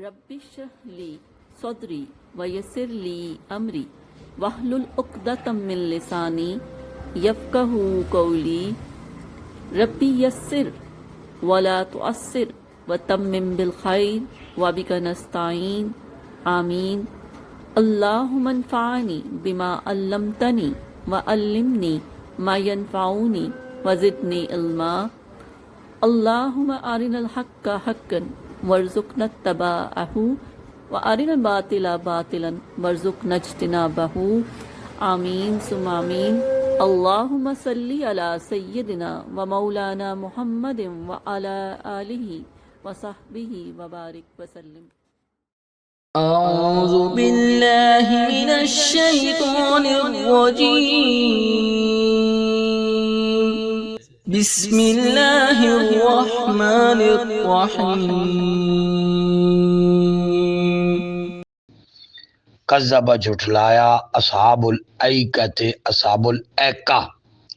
رب اشرح لی صدری ویسر لی امری واحلل عقدۃ من لسانی یفقہوا قولی ربی یسر ولا تعسر وتمم بالخیر وبک نستعین آمین اللہم انفعنی بما علمتنی وعلمنی ما ینفعنی وزدنی علما اللہم ارنا الحق حقا وارزقنا اتباعہ وارنا الباطل باطلا وارزقنا اجتنابہ آمین ثم آمین اللہم صلی علی سیدنا و مولانا محمد وعلی آلہ وصحبہ وبارک وسلم۔ أعوذ بالله من الشيطان الرجيم بسم الله الرحمن الرحيم کذب جھٹلایا اصحاب الایکۃ اصحاب الایکہ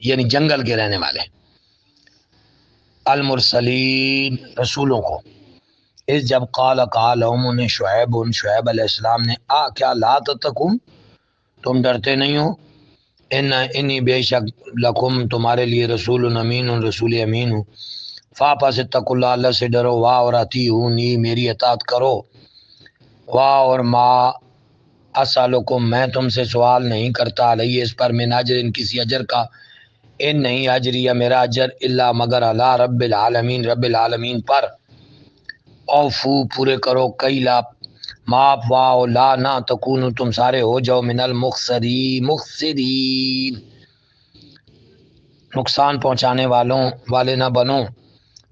یعنی جنگل کے رہنے والے المرسلین رسولوں کو اس جب قال لهم نے شعیب علیہ السلام نے کیا لا تتقون تم ڈرتے نہیں ہو انی بے شک لکم تمہارے لیے رسول امین رسول امین ہوں فاپس اتقوا اللہ اللہ سے ڈرو واہ اور اطیعونی میری اطاعت کرو واہ اور ما اسالکم میں تم سے سوال نہیں کرتا علیہ اس پر من اجر کسی اجر کا ان نہیں اجریہ میرا اجر الا مگر علی رب العالمین پر اوفو پورے کرو کئی لا ماپ واو لا نہ تکونو تم سارے ہو جاؤ من المخسرین نقصان پہنچانے والے نہ بنو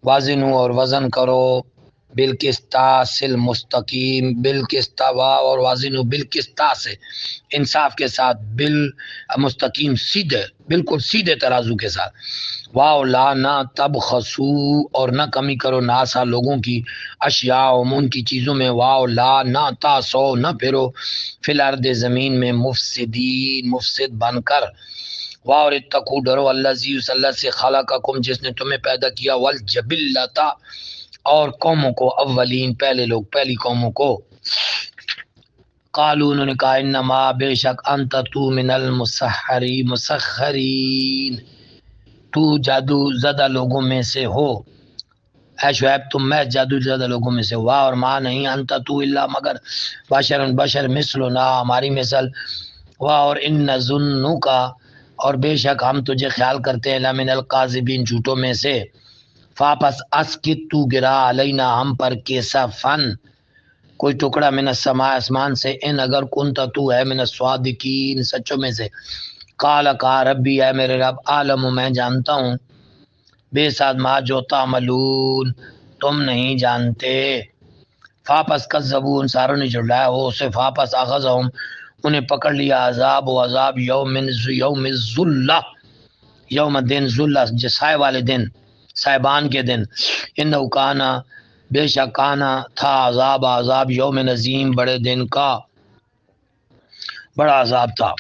وازنو اور وزن کرو بالقسطاس المستقیم بالقسط واو اور وازنو بالقسطاس انصاف کے ساتھ بالمستقیم سیدھے بالکل سیدھے ترازو کے ساتھ واو لا نہ تبخسو اور نہ کمی کرو ناسا لوگوں کی اشیاء ان کی چیزوں میں واو لا نہ تاسو نہ پھرو فی الارض زمین میں مفسدین مفسد بن کر واو اور اتقو ڈرو اللہ اللہ سے خلقکم جس نے تمہیں پیدا کیا والجبلتا اور قوموں کو اولین پہلے لوگ پہلی قوموں کو قالوا انہوں نے کہا انما بے شک انت تو من المسخرین تو جادو زدہ لوگوں میں سے ہو اے شعیب تم میں جادو زدہ لوگوں میں سے واہ اور ماں نہیں انت تو الا مگر بشر مثلنا ہماری مثل واہ اور ان ظنو کا اور بے شک ہم تجھے خیال کرتے ہیں لمن القاذبین جھوٹوں میں سے فاپس اسکت تو گرا علینا ہم پر کیسا فن کوئی ٹکڑا من السماء آسمان سے ان اگر کنت تو ہے من الصادقین سچوں میں سے قال کا ربی اے میرے رب عالم میں جانتا ہوں بے ساتھ ما جو تعملون تم نہیں جانتے فاپس کذبون ساروں نے جھٹلایا ہو اسے فاپس اخذہم انہیں پکڑ لیا عذاب و عذاب یوم الذلہ یوم دن ذلہ جسائے والے دن صاحبان کے دن انہو کانا بے شک کانا تھا عذاب یوم عظیم بڑے دن کا بڑا عذاب تھا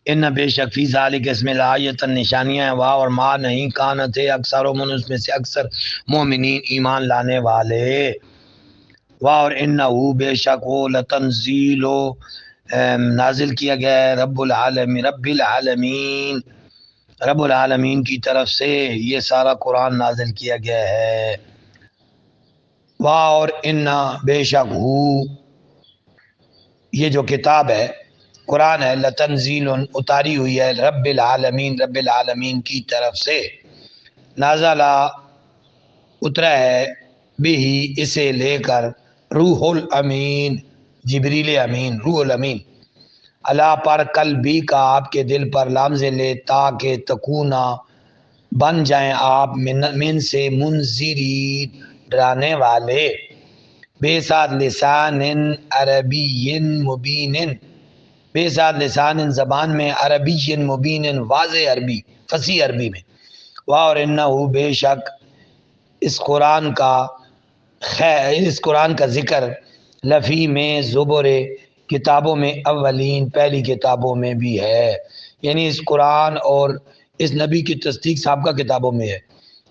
ان بے شک فی ذالک اس میں لآیۃ نشانیاں ہیں واہ اور ما نہیں کانا تھے اکثر من اس میں سے اکثر مومنین ایمان لانے والے واہ اور انہو بے شک وہ لتنزیل نازل کیا گیا ہے رب العالمین کی طرف سے یہ سارا قرآن نازل کیا گیا ہے واہ اور انہ بے شک ہو یہ جو کتاب ہے قرآن ہے لتنزیل اتاری ہوئی ہے رب العالمین کی طرف سے نازلہ اترا ہے بھی اسے لے کر روح الامین جبریل امین روح الامین اللہ پر قلبی کا آپ کے دل پر لامز لے تاکہ تکونا بن جائیں آپ من سے منذرین ڈرانے والے بے ساتھ لسان عربی مبین بے ساتھ لسان زبان میں عربی مبین واضح عربی فصیح عربی میں واہ اور انہو بے شک اس قرآن کا ذکر لفی میں زبر کتابوں میں اولین پہلی کتابوں میں بھی ہے یعنی اس قرآن اور اس نبی کی تصدیق سابقہ کتابوں میں ہے۔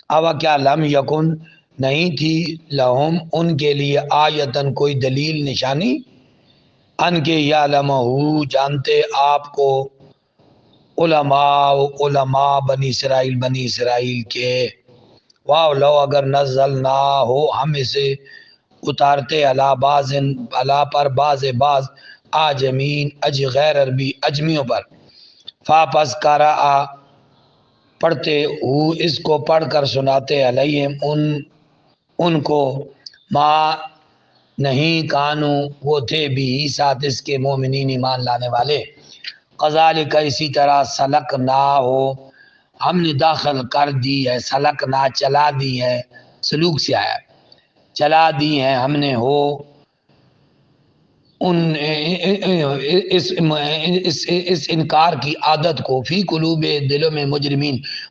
اوا کیا لم یکن نہیں تھی لہم ان کے لیے آیتن کوئی دلیل نشانی، ان کے یعلمہ جانتے آپ کو علماء بنی اسرائیل کے، واو لو اگر نزل نہ ہو ہم اسے اتارتے علا پر بعض آجمین غیر عربی اجمیوں پر، فاپس کرا پڑھتے اس کو پڑھ کر سناتے علیہم ان کو، ما نہیں کانو وہ تھے بھی ساتھ اس کے مومنین ایمان لانے والے، قذالک اسی طرح سلک نہ ہو ہم نے داخل کر دی ہے، سلک نہ چلا دی ہے، سلوک سے آیا چلا دی ہے ہم نے ہو ان اس انکار کی عادت کو فی قلوب دلوں میں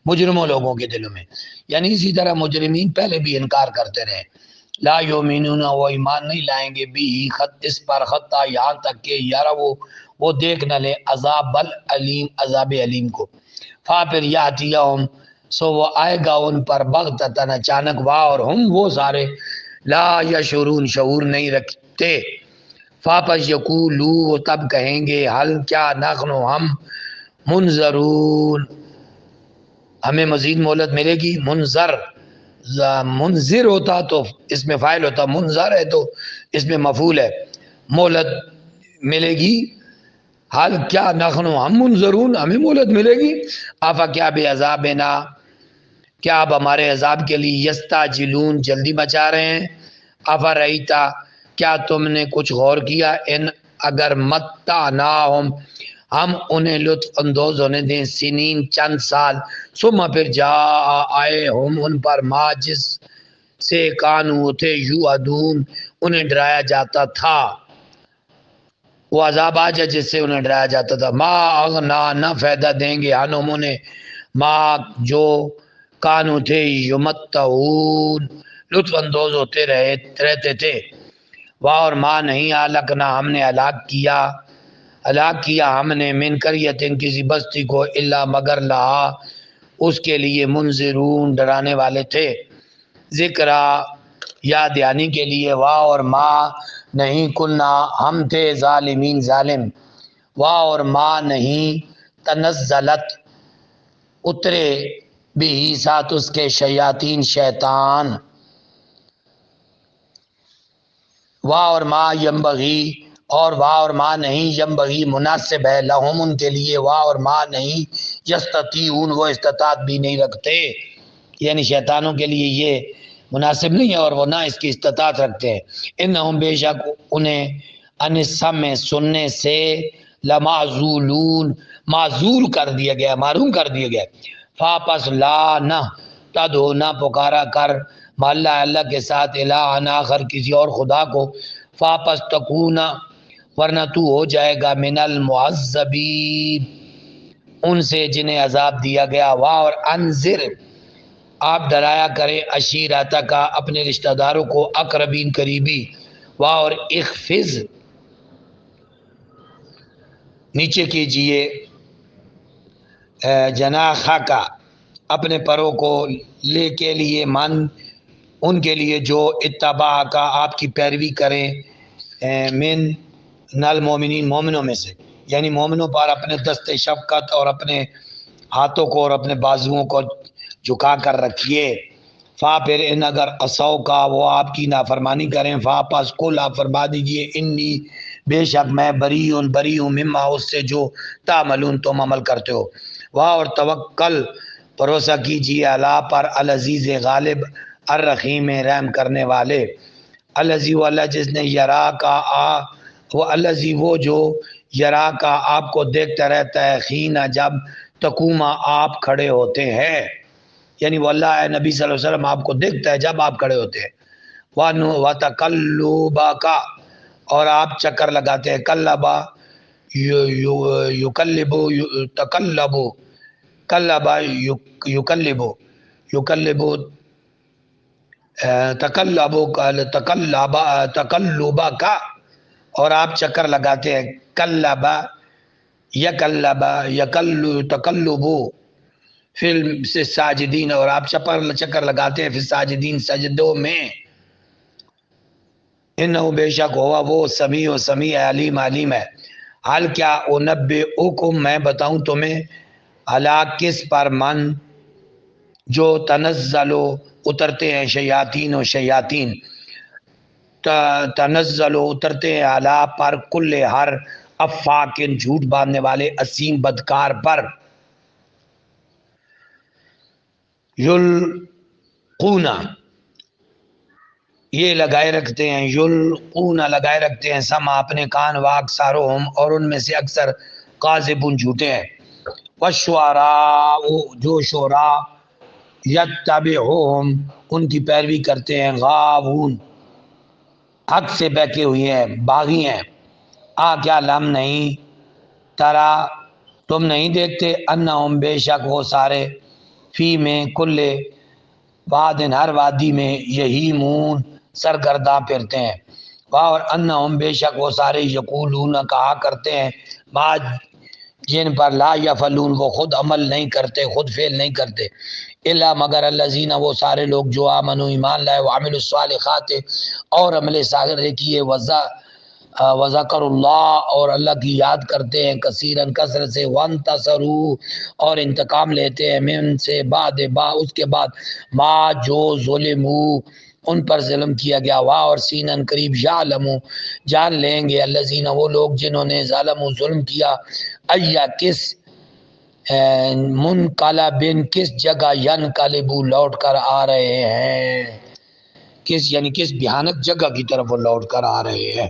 مجرموں لوگوں کے دلوں میں، یعنی اسی طرح مجرمین پہلے بھی انکار کرتے رہے، لا یؤمنون وہ ایمان نہیں لائیں گے بھی خط اس پر خطہ یہاں تک کہ یارا وہ دیکھ نہ لے عذاب عذاب علیم کو، فا پھر یاتیہم سو وہ آئے گا ان پر بغتتن اچانک، وا اور ہم وہ سارے لا یشعرون شعور نہیں رکھتے، فاپس یقولو وہ تب کہیں گے حل کیا نخنو ہم منظرون ہمیں مزید مہلت ملے گی، منذر ہوتا تو اس میں فاعل ہوتا، منظر ہے تو اس میں مفعول ہے، مہلت ملے گی، حال کیا نخنو ہم منظرون ہمیں مہلت ملے گی، آفا کیا بے عذابنا کیا اب ہمارے عذاب کے لیے یستعجلون جلدی مچا رہے ہیں، آفا رہیتا کیا تم نے کچھ غور کیا ان اگر متعناہم ہم انہیں لطف اندوز ہونے دیں سنین چند سال، ثم پھر جا آئے ہم ان پر ما جس سے کانو تھے یوعدون انہیں ڈرایا جاتا تھا، وہ عذاب آ جائے جس سے انہیں ڈرایا جاتا تھا، ما اغنا نہ فائدہ دیں گے انہم انہیں ما جو کانو تھے یمتعون لطف اندوز ہوتے رہتے تھے، واہ اور ماں نہیں ہلاکنا ہم نے ہلاک کیا ہم نے من قریۃ کسی بستی کو الا مگر لہا اس کے لیے منذرون ڈرانے والے تھے، ذکرہ یاد دہانی کے لیے، واہ اور ماں نہیں کننا ہم تھے ظالمین ظالم، واہ اور ماں نہیں تنزلت اترے بھی ساتھ اس کے شیاطین شیطان، واہ اور ماں ینبغی اور واہ اور ماں نہیں ینبغی مناسب ہے لہم ان کے لیے، واہ اور ماں نہیں یستطیعون وہ استطاعت بھی نہیں رکھتے، یعنی شیطانوں کے لیے یہ مناسب نہیں ہے اور وہ نہ اس کی استطاعت رکھتے ہیں، انہم بے شک انہیں ان السمع سننے سے لمعزولون معزول کر دیا گیا محروم کر دیا گیا، فاپس لا نہ تدعو نہ پکارا کر اللہ کے ساتھ الہ آخر کسی اور خدا کو، فاپس تکونا ورنہ تو ہو جائے گا من المعذبین ان سے جنہیں عذاب دیا گیا، واہ اور انذر آپ ڈرایا کریں عشیرتا کا اپنے رشتہ داروں کو اقربین قریبی، واہ اور اخفض نیچے کیجئے جناحہ کا اپنے پروں کو لے کے لیے من ان کے لیے جو اتباع کا آپ کی پیروی کریں من نل مومنین مومنوں میں سے، یعنی مومنوں پر اپنے دست شفقت اور اپنے ہاتھوں کو اور اپنے بازوؤں کو جھکا کر رکھیے، فا پھر ان اگر عصو کا وہ آپ کی نافرمانی کریں، فا پس کل آپ فرما دیجئے انی بے شک میں بری ہوں مما اس سے جو تعملون تم عمل کرتے ہو، واہ اور توکل بھروسہ کیجیے اللہ پر العزیز غالب الرحیم رحم کرنے والے، الذی وہ اللہ جس نے یرا کا وہ الذی وہ جو یرا کا آپ کو دیکھتا رہتا ہے حین جب تقوما آپ کھڑے ہوتے ہیں، یعنی وہ اللہ اے نبی صلی اللہ علیہ وسلم آپ کو دیکھتا ہے جب آپ کھڑے ہوتے ہیں، وَتَقَلُّبَكَ اور آپ چکر لگاتے ہیں، کلبا یقلبو تقلبو کلبا یقلبو تقلبا کا اور آپ چکر لگاتے ہیں، کلبا یقلبا تقلبو فلم سے ساجدین، اور آپ چکر لگاتے ہیں پھر ساجدین سجدوں میں. انہو بے شک ہوا وہ سمیع و سمیع علیم علیم ہے. حال کیا انبئکم میں بتاؤں تمہیں، علا کس پر من جو تنزلو اترتے ہیں شیاطین و شیاطین، تنزلو اترتے ہیں علا پر کل ہر افاکن جھوٹ باندھنے والے اسیم بدکار پر، یلقونا یہ لگائے رکھتے ہیں، یلقونا لگائے رکھتے ہیں سما اپنے کان، واکثرہم اور ان میں سے اکثر کاذبون جھوٹے ہیں، والشعراء جو شعراء یتبعہم ان کی پیروی کرتے ہیں، غاوون حق سے بہکے ہوئے ہیں، باغی ہیں. کیا لم نہیں ترا تم نہیں دیکھتے، انہم بے شک وہ سارے، فی میں کل وادن ہر وادی میں، یہیمون سرگرداں پھرتے ہیں، اور انہم بے شک وہ سارے، یقولون کہا کرتے ہیں، ما جن پر لا یفعلون وہ خود عمل نہیں کرتے، خود فعل نہیں کرتے، الا مگر الذین وہ سارے لوگ جو آمنوا ایمان لائے، وعملوا الصالحات اور عمل صالح کیے، وذکر اللہ اور اللہ کی یاد کرتے ہیں، کثیرن کثرت سے، وانتصروا اور انتقام لیتے ہیں، من سے بعد اس کے بعد، ما جو ظلموا ان پر ظلم کیا گیا، اور سینن قریب یعلموا جان لیں گے، الذین وہ لوگ جنہوں نے ظالموا ظلم کیا، ایا کس منقلبن کس جگہ، ینقلبوا لوٹ کر آ رہے ہیں، کس یعنی کس بھیانک جگہ کی طرف وہ لوٹ کر آ رہے ہیں.